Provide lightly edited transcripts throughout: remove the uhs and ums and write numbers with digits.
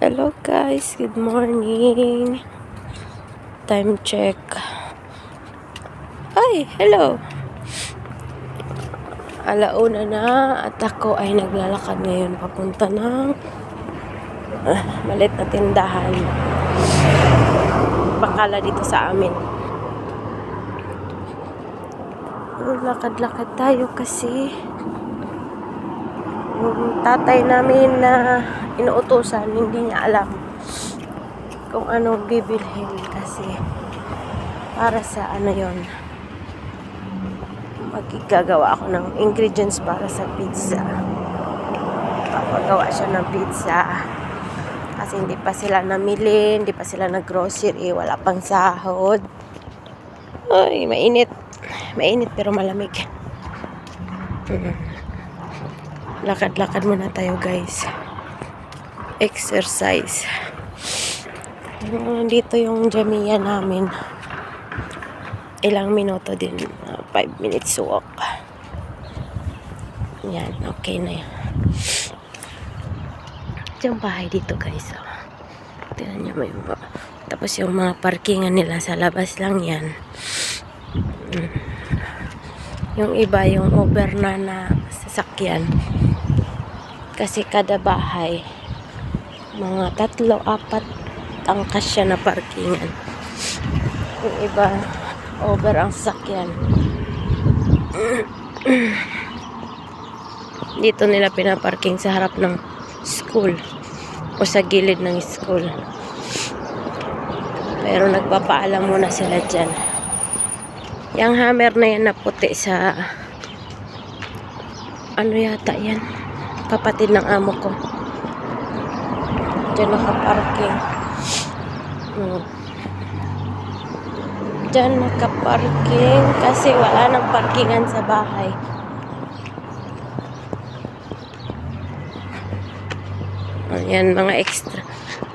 Hello guys, good morning. Time check. Ay, hello. Alauna na at ako ay naglalakad ngayon papunta ng malit na tindahan. Bakala dito sa amin. Lakad-lakad tayo kasi yung tatay namin na inuutosan, hindi niya alam kung anong bibilhin kasi para sa ano yon, magigagawa ako ng ingredients para sa pizza. Papagawa siya ng pizza kasi hindi pa sila namili, hindi pa sila nag-grocery, wala pang sahod. Ay, mainit pero malamig. Lakad-lakad muna tayo guys, exercise. Dito yung Jamia namin, ilang minuto din, 5 minutes walk. Yan, okay na yan. Yung bahay dito guys, tingnan nyo mo yung tapos yung mga parkingan nila sa labas lang yan. Yung iba yung over na sasakyan kasi kada bahay mga 3-4 ang kasya na parkingan. Yung iba over ang sasakyan. Dito nila pinaparking sa harap ng school o sa gilid ng school, pero nagpapaalam muna sila dyan. Yung hammer na yan na puti sa ano yata yan, kapatid ng amo ko, dyan nakaparking. Dyan nakaparking kasi wala nang parkingan sa bahay. Ayan, mga extra.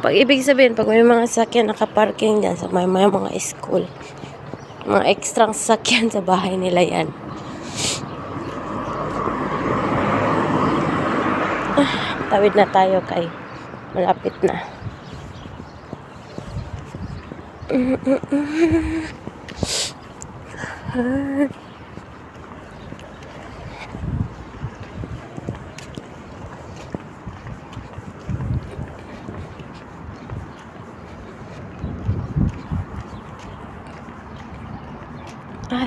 Pag ibig sabihin, pag may mga sakyan nakaparking dyan sa may mga school, mga extra sakyan sa bahay nila yan. Tawid na tayo kay malapit na. At